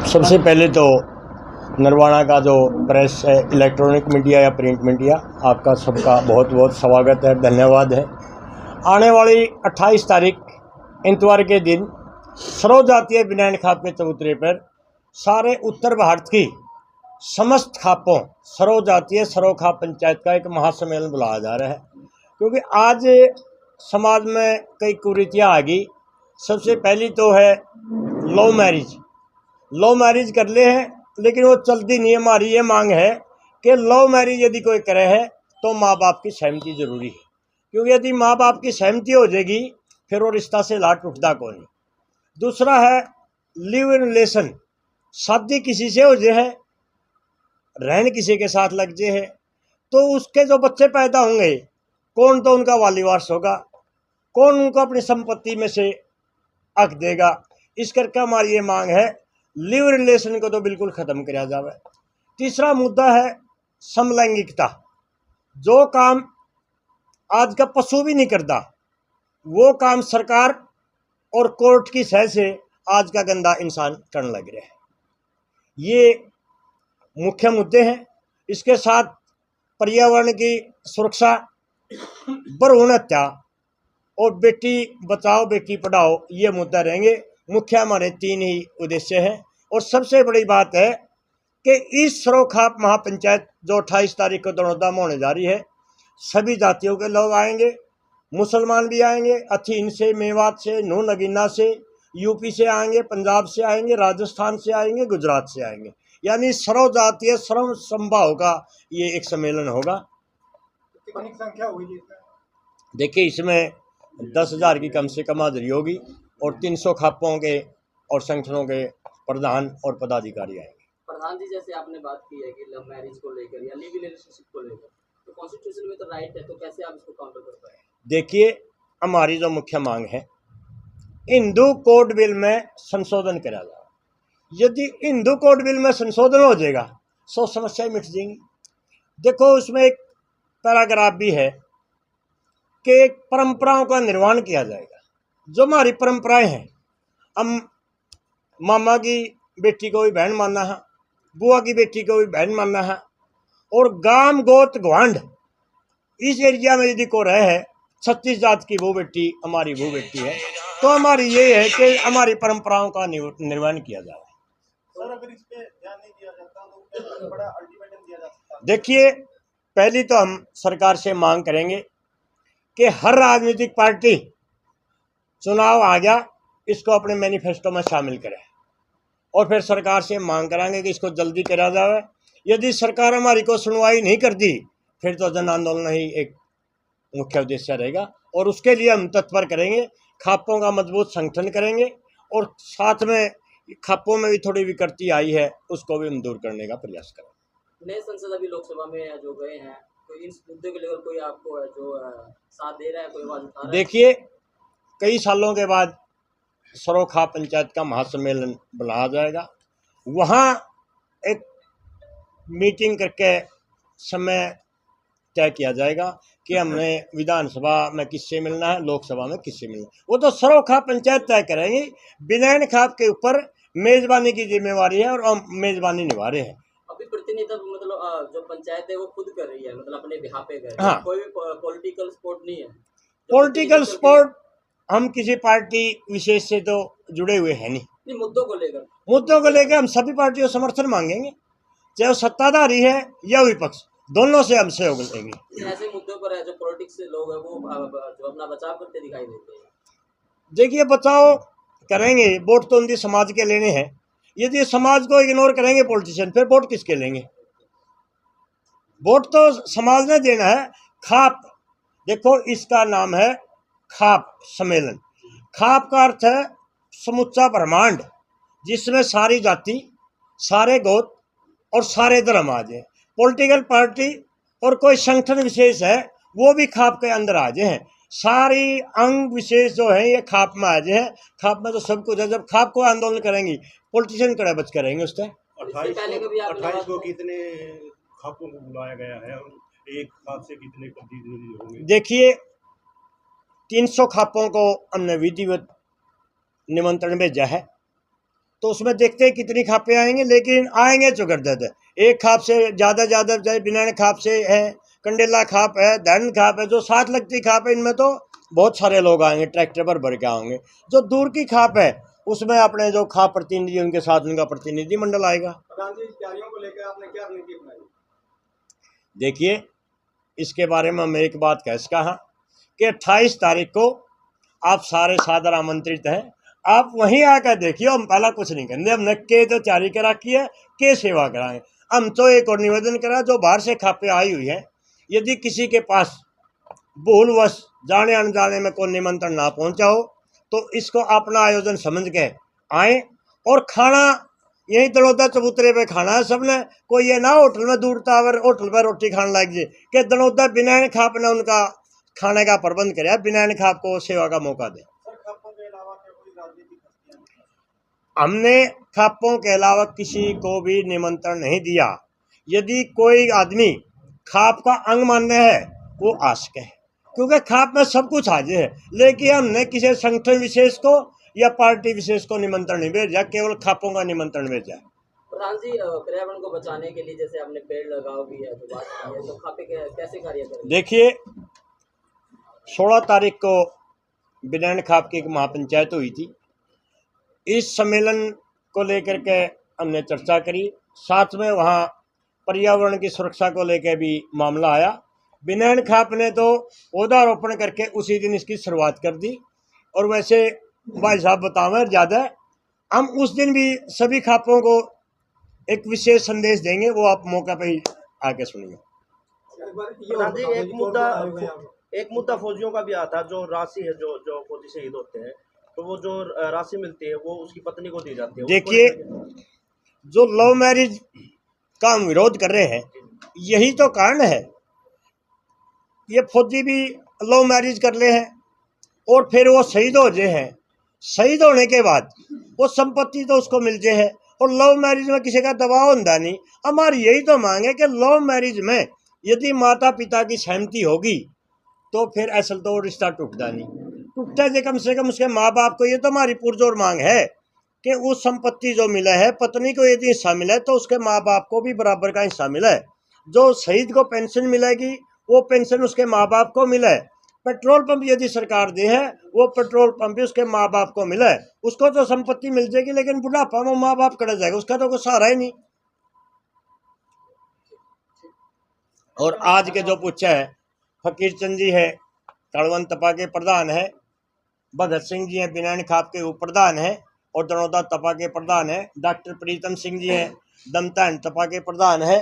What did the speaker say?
सबसे पहले तो नरवाना का जो प्रेस है, इलेक्ट्रॉनिक मीडिया या प्रिंट मीडिया, आपका सबका बहुत बहुत स्वागत है, धन्यवाद है। आने वाली 28 तारीख इतवार के दिन सरो जातीय बिनैन खाप के चबूतरे पर सारे उत्तर भारत की समस्त खापों सरो जातीय सरो खाप पंचायत का एक महासम्मेलन बुलाया जा रहा है, क्योंकि आज समाज में कई कुरीतियाँ आ गई। सबसे पहली तो है लव मैरिज कर ले हैं, लेकिन वो चलती नहीं है। हमारी ये मांग है कि लव मैरिज यदि कोई करे है तो माँ बाप की सहमति जरूरी है, क्योंकि यदि माँ बाप की सहमति हो जाएगी फिर वो रिश्ता से लाट उठता कौन नहीं। दूसरा है लिव इन रिलेशन, शादी किसी से हो जाए है, रहन किसी के साथ लग जाए है, तो उसके जो बच्चे पैदा होंगे कौन तो उनका वाली वारस होगा, कौन उनको अपनी संपत्ति में से हक देगा। इस करके हमारी ये मांग है लिव रिलेशन को तो बिल्कुल खत्म किया जाए। तीसरा मुद्दा है समलैंगिकता। जो काम आज का पशु भी नहीं करता वो काम सरकार और कोर्ट की सह से आज का गंदा इंसान करने लग रहे हैं। ये मुख्य मुद्दे हैं। इसके साथ पर्यावरण की सुरक्षा, भ्रूण हत्या और बेटी बचाओ बेटी पढ़ाओ, ये मुद्दा रहेंगे। मुख्य हमारे 3 ही उद्देश्य हैं। और सबसे बड़ी बात है कि इस सरो खाप महापंचायत जो 28 तारीख को दौड़दा में होने जा रही है, सभी जातियों के लोग आएंगे, मुसलमान भी आएंगे, अथीन से, मेवात से, नू नगीना से, यूपी से आएंगे, पंजाब से आएंगे, राजस्थान से आएंगे, गुजरात से आएंगे। यानी सर्व जातीय सर्व संभाव का ये एक सम्मेलन होगा। कितनी संख्या होगी? देखिए, इसमें 10,000 की कम से कम हाजिरी होगी और 300 खापों के और संगठनों के प्रधान और पदाधिकारी आएंगे। प्रधान जी, जैसे आपने बात की है कि लव मैरिज को लेकर या लिव इन रिलेशनशिप को लेकर, तो कॉन्स्टिट्यूशन में तो राइट है, तो कैसे आप इसको काउंटर कर पाए? देखिए, हमारी जो मुख्य मांग है हिंदू कोड बिल में संशोधन करा जाए। यदि हिंदू कोड बिल में संशोधन हो जाएगा तो समस्याएं मिट जाएंगी। देखो, उसमें एक पैराग्राफ भी है कि परंपराओं का निर्वहन किया जाएगा। जो हमारी परंपराएं हैं, हम मामा की बेटी को भी बहन मानना है, बुआ की बेटी को भी बहन मानना है, और गाम गोत गवांड इस एरिया में यदि को रहे है 36 जात की वो बेटी हमारी वो बेटी है, तो हमारी ये है कि हमारी परंपराओं का निर्वहन किया जाए। सर, अगर इस पे ध्यान नहीं दिया जाता तो बड़ा अल्टीमेटम दिया जा सकता है। देखिए, पहली तो हम सरकार से मांग करेंगे कि हर राजनीतिक पार्टी चुनाव आ गया इसको अपने मैनिफेस्टो में शामिल करे, और फिर सरकार से मांग कराएंगे कि इसको जल्दी करा जाए। यदि सरकार हमारी को सुनवाई नहीं करती फिर तो जन आंदोलन ही एक मुख्य उद्देश्य रहेगा, और उसके लिए हम तत्पर करेंगे। खापों का मजबूत संगठन करेंगे और साथ में खापों में भी थोड़ी विकृति आई है उसको भी हम दूर करने का प्रयास करेंगे। नए संसद अभी लोकसभा में जो गए हैं, तो इन मुद्दे को लेकर कोई आपको जो साथ दे रहा है, कोई आवाज उठा रहा है? देखिए, कई सालों के बाद सरो खाप पंचायत का महासम्मेलन बुलाया जाएगा। वहाँ एक मीटिंग करके समय तय किया जाएगा कि हमने विधानसभा में किससे मिलना है, लोकसभा में किससे मिलना है। वो तो सरो खाप पंचायत तय करेंगे। बिनैन खाप के ऊपर मेजबानी की जिम्मेवारी है और हम मेजबानी निभा रहे हैं। अभी प्रतिनिधित्व मतलब जो पंचायत है वो खुद कर रही है, मतलब अपने बिहाफ पे कर रही है। हाँ, कोई भी पॉलिटिकल सपोर्ट नहीं है। पॉलिटिकल सपोर्ट हम किसी पार्टी विशेष से तो जुड़े हुए हैं नहीं। मुद्दों को लेकर हम सभी पार्टियों समर्थन मांगेंगे, चाहे वो सत्ताधारी है या विपक्ष, दोनों से हम सहयोग लेंगे। ऐसे मुद्दों पर है जो पॉलिटिक्स से लोग हैं वो जो अपना बचाव करते दिखाई देते हैं। देखिए, बचाव करेंगे, वोट तो उनके समाज के लेने हैं। यदि समाज को इग्नोर करेंगे पॉलिटिशियन, फिर वोट किसके लेंगे? वोट तो समाज ने देना है। खाप, देखो इसका नाम है खाप सम्मेलन। खाप का अर्थ है समुच्चा ब्रह्मांड, जिसमें सारी जाति, सारे गोत और सारे धर्म आ जाए। पॉलिटिकल पार्टी और कोई संगठन विशेष है वो भी खाप के अंदर आ जाए। सारी अंग विशेष जो है ये खाप में आ जाए। खाप में तो सब कुछ है। जब खाप को आंदोलन करेंगी पॉलिटिशियन कड़े बच करेंगे उससे। 28 को कितने खापों को बुलाया गया है और एक खाप से कितने प्रतिनिधि होंगे? देखिए, 300 खापों को हमने विधिवत निमंत्रण भेजा है तो उसमें देखते हैं कितनी खापें आएंगे, लेकिन आएंगे चुगरदद। एक खाप से ज़्यादा चाहे बिनान खाप से है, कंडेला खाप है, धन खाप है, जो साथ लगती खाप है, इनमें तो बहुत सारे लोग आएंगे, ट्रैक्टर पर भर के आएंगे। जो दूर की खाप है उसमें अपने जो खाप प्रतिनिधि उनके साथ उनका प्रतिनिधि मंडल आएगा। प्रधान जी, तैयारियों को लेकर आपने क्या रणनीति अपनाई? देखिए, इसके बारे में मैं एक बात कह सका कि 28 तारीख को आप सारे सादर आमंत्रित हैं। आप वहीं आकर देखिए, हम पहला कुछ नहीं करेंगे, हमने के तो तैयारी करा की है, के सेवा कराएंगे। हम तो एक और निवेदन करा, जो बाहर से खापे आई हुई है, यदि किसी के पास भूलवश जाने अनजाने में कोई निमंत्रण ना पहुंचा हो तो इसको अपना आयोजन समझ के आए। और खाना यही दड़ौदा चबूतरे पे खाना है सबने, कोई ये ना होटल में दूर टावर होटल पर रोटी खाने लग जाए कि दड़ौदा बिना खाप ने उनका खाने का प्रबंध करे, बिना खाप को सेवा का मौका दे। हमने खापों के अलावा किसी को भी निमंत्रण नहीं दिया। यदि कोई आदमी खाप का अंग मान्य है वो आ सके, क्योंकि खाप में सब कुछ हाजिर है, लेकिन हमने किसी संगठन विशेष को या पार्टी विशेष को निमंत्रण नहीं भेजा, केवल खापों का निमंत्रण भेजा। प्रधान जी, पर्यावरण को बचाने के लिए जैसे आपने पेड़ लगाओ की है, तो बात की है, तो खापे कैसे कार्य करें? देखिए, 16 तारीख को बिनैन खाप की एक महापंचायत हुई थी। इस सम्मेलन को लेकर के हमने चर्चा करी, साथ में वहाँ पर्यावरण की सुरक्षा को लेकर भी मामला आया। बिनैन खाप ने तो पौधारोपण करके उसी दिन इसकी शुरुआत कर दी। और वैसे भाई साहब बतावें ज़्यादा, हम उस दिन भी सभी खापों को एक विशेष संदेश देंगे, वो आप मौका पे ही आके सुनिए। एक मुद्दा फौजियों का भी आता है, जो राशि है, जो फौजी शहीद होते हैं, तो वो जो राशि मिलती है वो उसकी पत्नी को दी जाती है। देखिए, जो लव मैरिज का हम विरोध कर रहे हैं, यही तो कारण है। ये फौजी भी लव मैरिज कर ले हैं और फिर वो शहीद हो जाए हैं, शहीद होने के बाद वो संपत्ति तो उसको मिल जाए है, और लव मैरिज में किसी का दबाव होता नहीं। हमारी यही तो मांग है कि लव मैरिज में यदि माता पिता की सहमति होगी तो फिर असल तो वो रिश्ता टूटता नहीं, टूटता है कम से कम उसके माँ बाप को। ये तो हमारी पुरजोर मांग है कि उस संपत्ति जो मिला है, पत्नी को यदि हिस्सा मिला है तो उसके माँ बाप को भी बराबर का हिस्सा मिला है। जो शहीद को पेंशन मिलेगी वो पेंशन उसके माँ बाप को मिला है। पेट्रोल पंप यदि सरकार दे है, वो पेट्रोल पंप भी उसके माँ बाप को मिला है। उसको तो संपत्ति मिल जाएगी, लेकिन बुढ़ापा में माँ बाप कट जाएगा, उसका तो कोई सहारा ही नहीं। और आज के जो पूछा है, फकीर चंद जी है, तड़वन तपा के प्रधान है, भगत सिंह जी हैं बिनैन खाप के उप प्रधान है और दड़ौदा तपा के प्रधान है, डॉक्टर प्रीतम सिंह जी हैं दमतान तपा के प्रधान है,